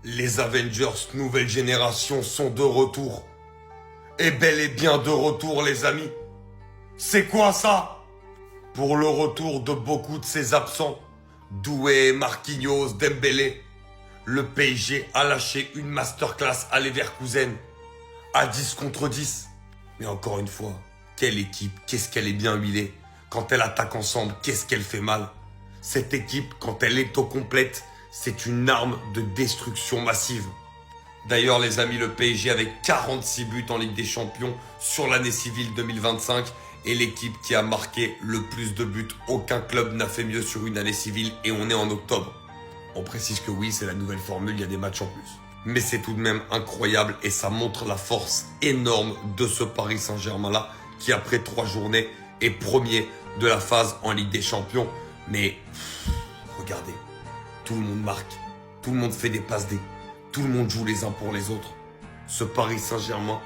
Les Avengers nouvelle génération sont de retour. Et bel et bien de retour, les amis. C'est quoi ça? Pour le retour de beaucoup de ses absents, Doué, Marquinhos, Dembélé, le PSG a lâché une masterclass à Leverkusen, à 10 contre 10. Mais encore une fois, quelle équipe, qu'est-ce qu'elle est bien huilée. Quand elle attaque ensemble, qu'est-ce qu'elle fait mal. Cette équipe, quand elle est au complète, c'est une arme de destruction massive. D'ailleurs, les amis, le PSG avec 46 buts en Ligue des Champions sur l'année civile 2025 est l'équipe qui a marqué le plus de buts. Aucun club n'a fait mieux sur une année civile et on est en octobre. On précise que oui, c'est la nouvelle formule, il y a des matchs en plus. Mais c'est tout de même incroyable et ça montre la force énorme de ce Paris Saint-Germain-là qui, après 3 journées, est premier de la phase en Ligue des Champions. Mais regardez, tout le monde marque, tout le monde fait des passes D, tout le monde joue les uns pour les autres. Ce Paris Saint-Germain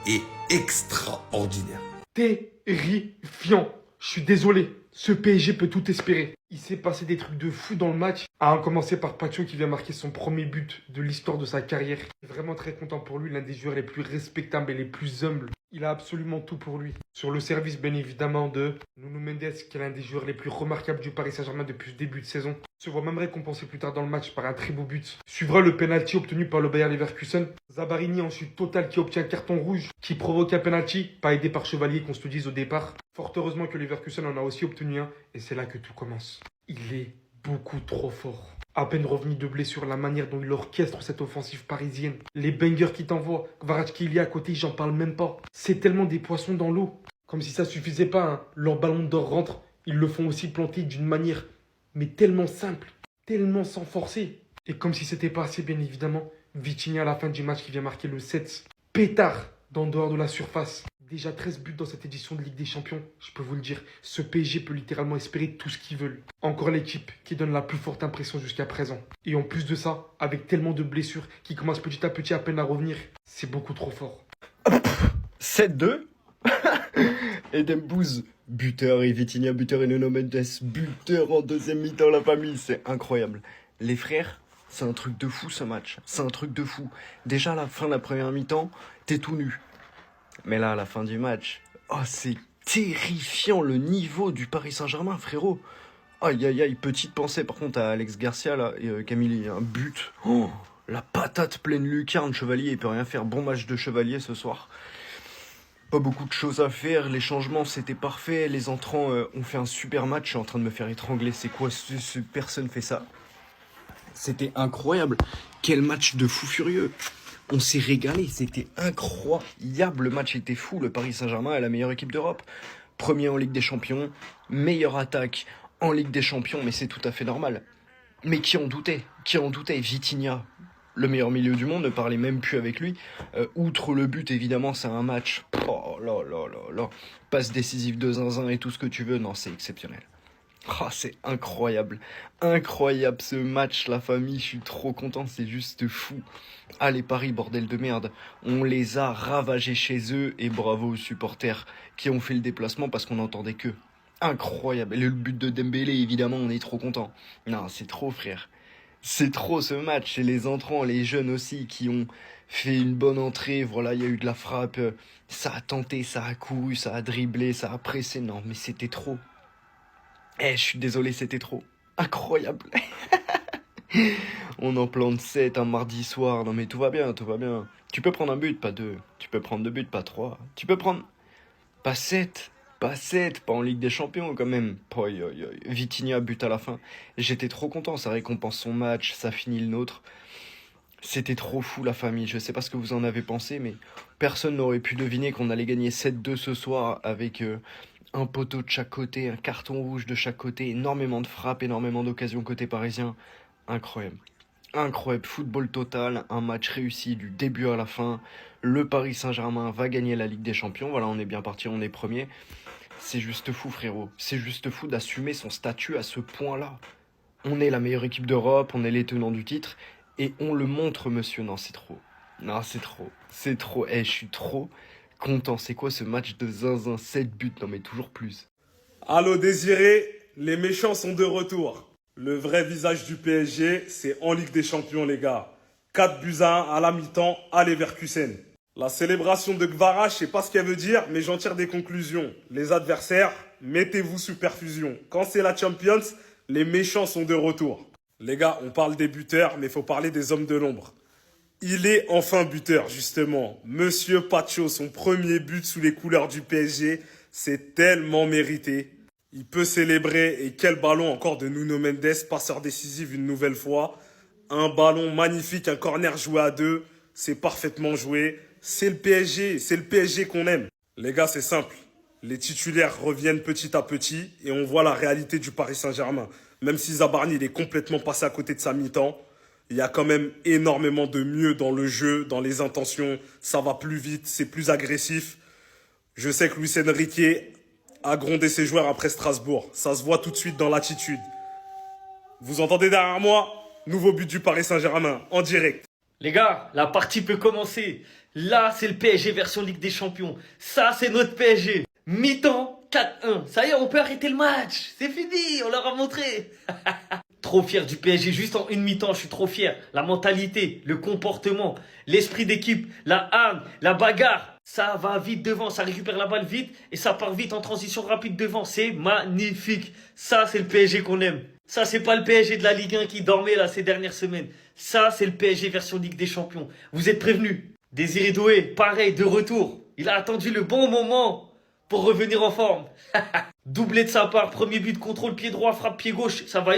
est extraordinaire. Terrifiant. Je suis désolé. Ce PSG peut tout espérer. Il s'est passé des trucs de fou dans le match. À commencer par Pacho qui vient marquer son premier but de l'histoire de sa carrière. Je suis vraiment très content pour lui, l'un des joueurs les plus respectables et les plus humbles. Il a absolument tout pour lui. Sur le service, bien évidemment, de Nuno Mendes, qui est l'un des joueurs les plus remarquables du Paris Saint-Germain depuis le début de saison. Se voit même récompensé plus tard dans le match par un très beau but. Suivra le penalty obtenu par le Bayer Leverkusen. Zabarini ensuite total qui obtient un carton rouge, qui provoque un penalty, pas aidé par Chevalier qu'on se le dise au départ. Fort heureusement que Leverkusen en a aussi obtenu un, et c'est là que tout commence. Il est beaucoup trop fort. À peine revenu de blessure, la manière dont il orchestre cette offensive parisienne, les bangers qu'il t'envoie, Kvaratskhelia à côté, j'en parle même pas. C'est tellement des poissons dans l'eau. Comme si ça suffisait pas, hein. Leur ballon d'or rentre, ils le font aussi planter d'une manière, mais tellement simple, tellement sans forcer. Et comme si c'était pas assez, bien évidemment, Vitinha à la fin du match qui vient marquer le 7. Pétard d'en dehors de la surface. Déjà 13 buts dans cette édition de Ligue des Champions, je peux vous le dire, ce PSG peut littéralement espérer tout ce qu'ils veulent. Encore l'équipe qui donne la plus forte impression jusqu'à présent. Et en plus de ça, avec tellement de blessures qui commencent petit à petit à peine à revenir, c'est beaucoup trop fort. 7-2 et Dembouz, buteur, et Vitinha, buteur, et Nuno Mendes, buteur en deuxième mi-temps, la famille, c'est incroyable. Les frères, c'est un truc de fou ce match, c'est un truc de fou. Déjà à la fin de la première mi-temps, t'es tout nu. Mais là, à la fin du match, oh, c'est terrifiant le niveau du Paris Saint-Germain, frérot. Aïe, aïe, aïe, petite pensée par contre à Alex Garcia, là, et Camille, un but. Oh, la patate pleine lucarne, Chevalier, il peut rien faire. Bon match de Chevalier ce soir. Pas beaucoup de choses à faire, les changements c'était parfait, les entrants ont fait un super match, je suis en train de me faire étrangler, c'est quoi personne fait ça? C'était incroyable, quel match de fou furieux. On s'est régalé, c'était incroyable, le match était fou, le Paris Saint-Germain est la meilleure équipe d'Europe. Premier en Ligue des Champions, meilleure attaque en Ligue des Champions, mais c'est tout à fait normal. Mais qui en doutait? Qui en doutait? Vitinha, le meilleur milieu du monde, ne parlait même plus avec lui. Outre le but, évidemment, c'est un match. Oh là là là là. Passe décisive de zinzin et tout ce que tu veux. Non, c'est exceptionnel. Oh, c'est incroyable. Incroyable ce match, la famille. Je suis trop content, c'est juste fou. Allez, Paris, bordel de merde. On les a ravagés chez eux et bravo aux supporters qui ont fait le déplacement parce qu'on n'entendait que. Incroyable. Et le but de Dembélé, évidemment, on est trop content. Non, c'est trop, frère. C'est trop ce match, et les entrants, les jeunes aussi qui ont fait une bonne entrée, voilà, il y a eu de la frappe, ça a tenté, ça a couru, ça a dribblé, ça a pressé, non mais c'était trop. Je suis désolé, c'était trop. Incroyable. On en plante 7 un mardi soir, non mais tout va bien, tout va bien. Tu peux prendre un but, pas 2. Tu peux prendre 2 buts, pas 3. Tu peux prendre... Pas 7. Pas 7, pas en Ligue des Champions quand même. Vitinha but à la fin. J'étais trop content, ça récompense son match, ça finit le nôtre. C'était trop fou la famille, je sais pas ce que vous en avez pensé, mais personne n'aurait pu deviner qu'on allait gagner 7-2 ce soir avec un poteau de chaque côté, un carton rouge de chaque côté, énormément de frappes, énormément d'occasions côté parisien. Incroyable. Incroyable, football total, un match réussi du début à la fin. Le Paris Saint-Germain va gagner la Ligue des Champions, voilà, on est bien parti, on est premier. C'est juste fou, frérot. C'est juste fou d'assumer son statut à ce point-là. On est la meilleure équipe d'Europe, on est les tenants du titre, et on le montre, monsieur. Non, c'est trop. Non, c'est trop. C'est trop. Je suis trop content. C'est quoi ce match de zinzin? 7 buts, non mais toujours plus. Allô Désiré, les méchants sont de retour. Le vrai visage du PSG, c'est en Ligue des Champions, les gars. 4-1 à la mi-temps à Leverkusen. La célébration de Gvara, je sais pas ce qu'elle veut dire, mais j'en tire des conclusions. Les adversaires, mettez-vous sous perfusion. Quand c'est la Champions, les méchants sont de retour. Les gars, on parle des buteurs, mais il faut parler des hommes de l'ombre. Il est enfin buteur, justement. Monsieur Pacho, son premier but sous les couleurs du PSG, c'est tellement mérité. Il peut célébrer, et quel ballon encore de Nuno Mendes, passeur décisif une nouvelle fois. Un ballon magnifique, un corner joué à deux, c'est parfaitement joué. C'est le PSG qu'on aime. Les gars, c'est simple. Les titulaires reviennent petit à petit et on voit la réalité du Paris Saint-Germain. Même si Zabarni il est complètement passé à côté de sa mi-temps, il y a quand même énormément de mieux dans le jeu, dans les intentions. Ça va plus vite, c'est plus agressif. Je sais que Luis Enrique a grondé ses joueurs après Strasbourg. Ça se voit tout de suite dans l'attitude. Vous entendez derrière moi? Nouveau but du Paris Saint-Germain, en direct. Les gars, la partie peut commencer. Là, c'est le PSG version Ligue des Champions. Ça, c'est notre PSG. Mi-temps, 4-1. Ça y est, on peut arrêter le match. C'est fini, on leur a montré. Trop fier du PSG, juste en une mi-temps, je suis trop fier. La mentalité, le comportement, l'esprit d'équipe, la âme, la bagarre. Ça va vite devant, ça récupère la balle vite et ça part vite en transition rapide devant. C'est magnifique. Ça, c'est le PSG qu'on aime. Ça, c'est pas le PSG de la Ligue 1 qui dormait là ces dernières semaines. Ça, c'est le PSG version Ligue des Champions. Vous êtes prévenus. Désiré Doué, pareil, de retour. Il a attendu le bon moment pour revenir en forme. Doublé de sa part, premier but, contrôle pied droit, frappe pied gauche. Ça va,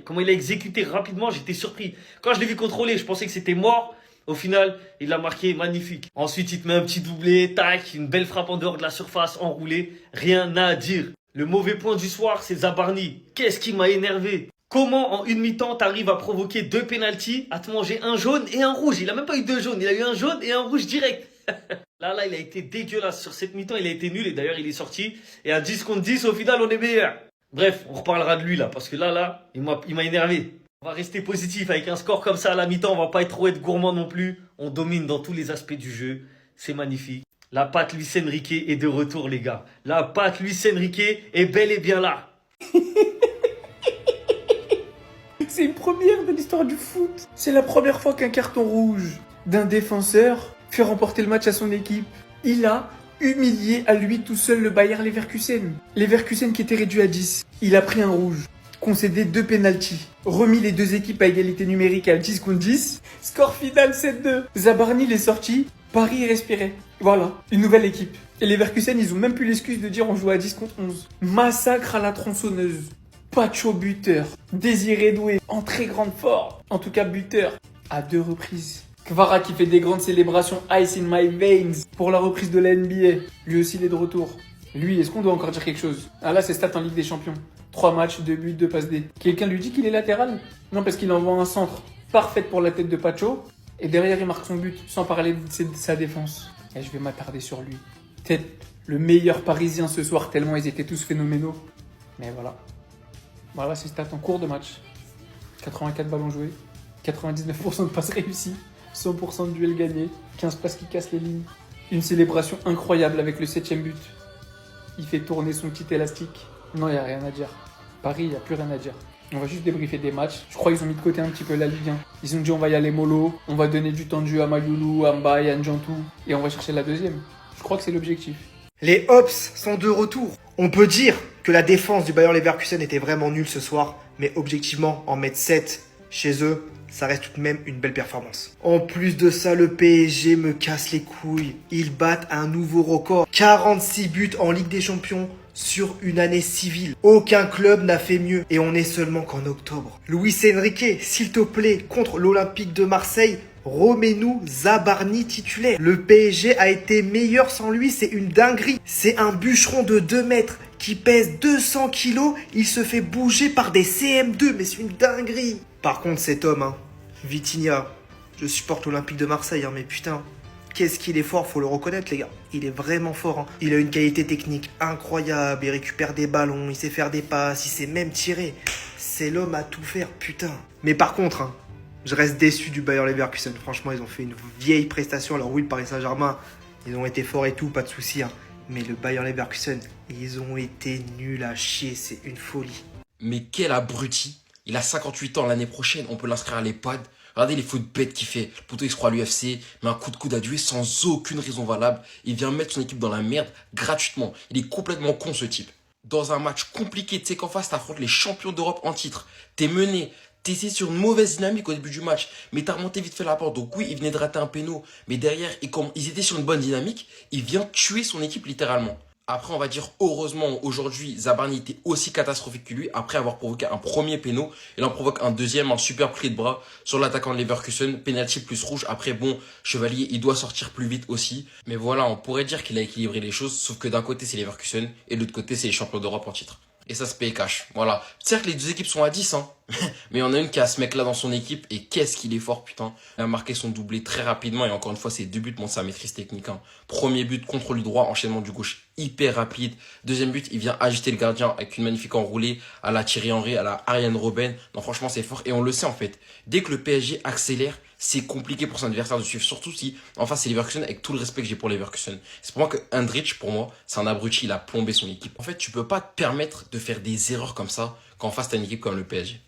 comment il a exécuté rapidement, j'étais surpris. Quand je l'ai vu contrôler, je pensais que c'était mort. Au final, il a marqué, magnifique. Ensuite, il te met un petit doublé, tac, une belle frappe en dehors de la surface, enroulée. Rien à dire. Le mauvais point du soir, c'est Zabarni. Qu'est-ce qui m'a énervé? Comment en une mi-temps t'arrives à provoquer 2 pénaltys, à te manger un jaune et un rouge? Il a même pas eu 2 jaunes, il a eu un jaune et un rouge direct. Là, il a été dégueulasse. Sur cette mi-temps, il a été nul et d'ailleurs, il est sorti. Et à 10 contre 10, au final, on est meilleur. Bref, on reparlera de lui là, parce que là, il m'a énervé. On va rester positif avec un score comme ça à la mi-temps. On va pas être gourmand non plus. On domine dans tous les aspects du jeu. C'est magnifique. La patte Luis Enrique est de retour, les gars. La patte Luis Enrique est bel et bien là. C'est une première de l'histoire du foot. C'est la première fois qu'un carton rouge d'un défenseur fait remporter le match à son équipe. Il a humilié à lui tout seul le Bayer Leverkusen. Leverkusen qui était réduit à 10. Il a pris un rouge, concédé 2 pénaltys, remis les 2 équipes à égalité numérique à 10 contre 10. Score final 7-2. Zabarni est sorti, Paris respirait. Voilà, une nouvelle équipe. Et Leverkusen, ils ont même plus l'excuse de dire on joue à 10 contre 11. Massacre à la tronçonneuse. Pacho buteur. Désiré Doué en très grande forme. En tout cas buteur à 2 reprises. Kvara qui fait des grandes célébrations Ice in my veins pour la reprise de la NBA. Lui aussi il est de retour. Lui, est-ce qu'on doit encore dire quelque chose? Ah là c'est stats en Ligue des Champions. 3 matchs, 2 buts, 2 passes D. Quelqu'un lui dit qu'il est latéral? Non, parce qu'il envoie un centre parfaite pour la tête de Pacho. Et derrière il marque son but sans parler de sa défense. Et je vais m'attarder sur lui. Peut-être le meilleur parisien ce soir tellement ils étaient tous phénoménaux. Mais voilà. Voilà ses stats en cours de match. 84 ballons joués, 99% de passes réussies, 100% de duels gagnés, 15 passes qui cassent les lignes. Une célébration incroyable avec le 7ème but. Il fait tourner son petit élastique. Non, il n'y a rien à dire. Paris, il n'y a plus rien à dire. On va juste débriefer des matchs. Je crois qu'ils ont mis de côté un petit peu la Ligue 1. Ils ont dit on va y aller mollo, on va donner du temps de jeu à Mayoulou, à Mbaye, à Njantou, et on va chercher la deuxième. Je crois que c'est l'objectif. Les Hops sont de retour. On peut dire que la défense du Bayer Leverkusen était vraiment nulle ce soir, mais objectivement, en mettre 7 chez eux, ça reste tout de même une belle performance. En plus de ça, le PSG me casse les couilles. Ils battent un nouveau record. 46 buts en Ligue des Champions sur une année civile. Aucun club n'a fait mieux et on est seulement qu'en octobre. Luis Enrique, s'il te plaît, contre l'Olympique de Marseille, remets-nous Zabarni titulaire. Le PSG a été meilleur sans lui, c'est une dinguerie. C'est un bûcheron de 2 mètres qui pèse 200 kilos. Il se fait bouger par des CM2, mais c'est une dinguerie. Par contre, cet homme, Vitinha, je supporte l'Olympique de Marseille, mais putain, qu'est-ce qu'il est fort, faut le reconnaître les gars. Il est vraiment fort. Il a une qualité technique incroyable, il récupère des ballons, il sait faire des passes, il sait même tirer. C'est l'homme à tout faire, putain. Mais par contre, je reste déçu du Bayer Leverkusen. Franchement, ils ont fait une vieille prestation. Alors oui, le Paris Saint-Germain, ils ont été forts et tout, pas de souci. Mais le Bayer Leverkusen, ils ont été nuls à chier, c'est une folie. Mais quel abruti! Il a 58 ans l'année prochaine, on peut l'inscrire à l'EHPAD. Regardez les fautes bêtes qu'il fait. Le poteau il se croit à l'UFC, met un coup de coude à Dué sans aucune raison valable. Il vient mettre son équipe dans la merde gratuitement. Il est complètement con ce type. Dans un match compliqué, tu sais qu'en face t'affrontes les champions d'Europe en titre. T'es mené, t'es sur une mauvaise dynamique au début du match, mais t'as remonté vite fait la porte. Donc oui, il venait de rater un péno, mais derrière, comme ils étaient sur une bonne dynamique, il vient tuer son équipe littéralement. Après, on va dire, heureusement, aujourd'hui, Zabarni était aussi catastrophique que lui. Après avoir provoqué un premier péno, il en provoque un deuxième, un super pli de bras sur l'attaquant de Leverkusen. Penalty plus rouge. Après, bon, Chevalier, il doit sortir plus vite aussi. Mais voilà, on pourrait dire qu'il a équilibré les choses. Sauf que d'un côté, c'est Leverkusen et de l'autre côté, c'est les champions d'Europe en titre. Et ça se paye cash. Voilà. Certes, les deux équipes sont à 10, hein. Mais il y en a une qui a ce mec-là dans son équipe. Et qu'est-ce qu'il est fort, putain. Il a marqué son doublé très rapidement. Et encore une fois, ses deux buts montrent sa maîtrise technique, hein. Premier but, contrôle du droit, enchaînement du gauche hyper rapide. Deuxième but, il vient agiter le gardien avec une magnifique enroulée à la Thierry Henry, à la Arjen Robben. Non, franchement, c'est fort. Et on le sait, en fait. Dès que le PSG accélère, c'est compliqué pour son adversaire de suivre. Surtout si, en face, c'est Leverkusen, avec tout le respect que j'ai pour Leverkusen. C'est pour moi que Hendrich, pour moi, c'est un abruti. Il a plombé son équipe. En fait, tu peux pas te permettre de faire des erreurs comme ça quand en face, t'as une équipe comme le PSG.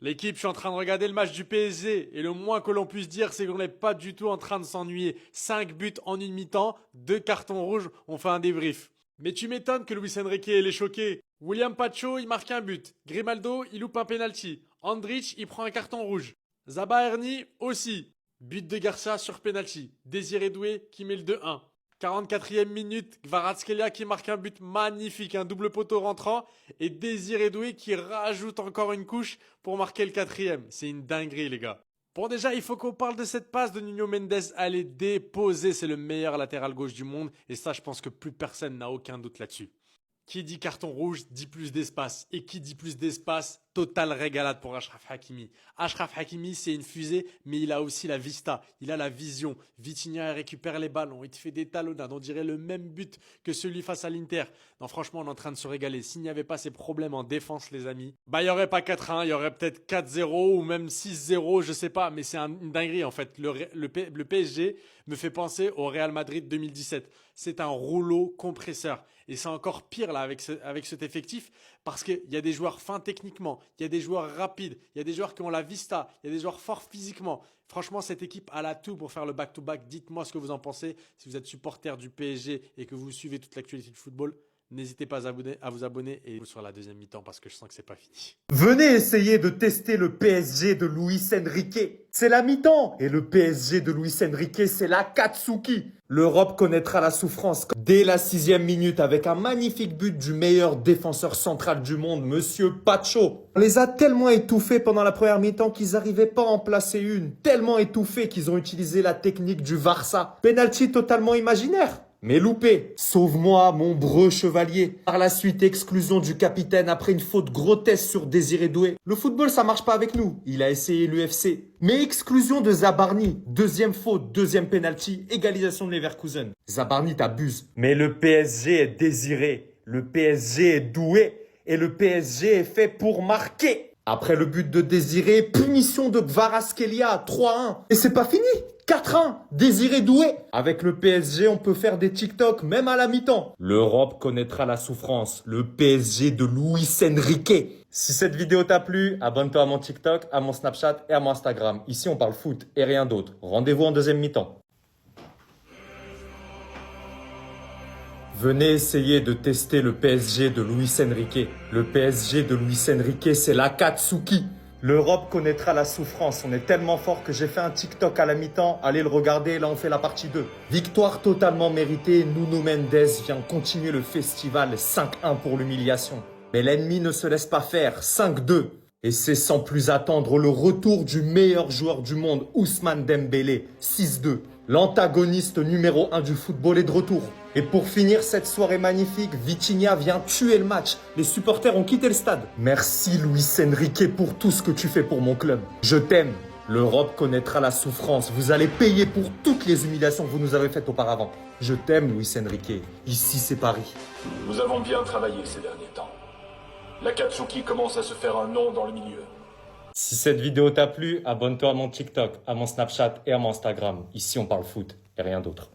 L'équipe, je suis en train de regarder le match du PSG et le moins que l'on puisse dire, c'est qu'on n'est pas du tout en train de s'ennuyer. 5 buts en une mi-temps, 2 cartons rouges, on fait un débrief. Mais tu m'étonnes que Luis Enrique l'ait choqué. William Pacho, il marque un but. Grimaldo, il loupe un penalty. Andrich, il prend un carton rouge. Zabarni aussi. But de Garcia sur penalty. Désiré Doué qui met le 2-1. 44e minute, Kvaratskhelia qui marque un but magnifique, un double poteau rentrant, et Désiré Doué qui rajoute encore une couche pour marquer le 4e. C'est une dinguerie, les gars. Bon, déjà, il faut qu'on parle de cette passe de Nuno Mendes. Elle est déposée, c'est le meilleur latéral gauche du monde, et ça, je pense que plus personne n'a aucun doute là-dessus. Qui dit carton rouge dit plus d'espace. Et qui dit plus d'espace, totale régalade pour Achraf Hakimi. Achraf Hakimi, c'est une fusée, mais il a aussi la vista. Il a la vision. Vitinha récupère les ballons. Il te fait des talonnades. On dirait le même but que celui face à l'Inter. Non, franchement, on est en train de se régaler. S'il n'y avait pas ces problèmes en défense, les amis, bah, il n'y aurait pas 4-1. Il y aurait peut-être 4-0 ou même 6-0, je sais pas. Mais c'est une dinguerie, en fait. Le PSG me fait penser au Real Madrid 2017. C'est un rouleau compresseur. Et c'est encore pire là avec cet effectif parce qu'il y a des joueurs fins techniquement, il y a des joueurs rapides, il y a des joueurs qui ont la vista, il y a des joueurs forts physiquement. Franchement, cette équipe a la tout pour faire le back-to-back. Dites-moi ce que vous en pensez. Si vous êtes supporter du PSG et que vous suivez toute l'actualité du football, n'hésitez pas à vous abonner et sur la deuxième mi-temps parce que je sens que c'est pas fini. Venez essayer de tester le PSG de Luis Enrique. C'est la mi-temps. Et le PSG de Luis Enrique, c'est la Katsuki. L'Europe connaîtra la souffrance dès la 6e minute avec un magnifique but du meilleur défenseur central du monde, Monsieur Pacho. On les a tellement étouffés pendant la première mi-temps qu'ils n'arrivaient pas à en placer une. Tellement étouffés qu'ils ont utilisé la technique du Barça. Penalty totalement imaginaire. Mais loupé, sauve-moi mon breu chevalier. Par la suite, exclusion du capitaine après une faute grotesque sur Désiré Doué. Le football, ça marche pas avec nous. Il a essayé l'UFC. Mais exclusion de Zabarni. Deuxième faute, deuxième penalty, égalisation de Leverkusen. Zabarni t'abuse. Mais le PSG est désiré. Le PSG est doué. Et le PSG est fait pour marquer. Après le but de Désiré, punition de Kvaratskhelia, 3-1. Et c'est pas fini, 4-1, Désiré Doué. Avec le PSG, on peut faire des TikTok même à la mi-temps. L'Europe connaîtra la souffrance, le PSG de Luis Enrique. Si cette vidéo t'a plu, abonne-toi à mon TikTok, à mon Snapchat et à mon Instagram. Ici, on parle foot et rien d'autre. Rendez-vous en deuxième mi-temps. Venez essayer de tester le PSG de Luis Enrique. Le PSG de Luis Enrique, c'est la Katsuki. L'Europe connaîtra la souffrance. On est tellement fort que j'ai fait un TikTok à la mi-temps. Allez le regarder, là on fait la partie 2. Victoire totalement méritée. Nuno Mendes vient continuer le festival. 5-1 pour l'humiliation. Mais l'ennemi ne se laisse pas faire. 5-2. Et c'est sans plus attendre le retour du meilleur joueur du monde, Ousmane Dembélé. 6-2. L'antagoniste numéro 1 du football est de retour. Et pour finir cette soirée magnifique, Vitinha vient tuer le match. Les supporters ont quitté le stade. Merci Luis Enrique pour tout ce que tu fais pour mon club. Je t'aime. L'Europe connaîtra la souffrance. Vous allez payer pour toutes les humiliations que vous nous avez faites auparavant. Je t'aime Luis Enrique. Ici c'est Paris. Nous avons bien travaillé ces derniers temps. La Katsuki commence à se faire un nom dans le milieu. Si cette vidéo t'a plu, abonne-toi à mon TikTok, à mon Snapchat et à mon Instagram. Ici on parle foot et rien d'autre.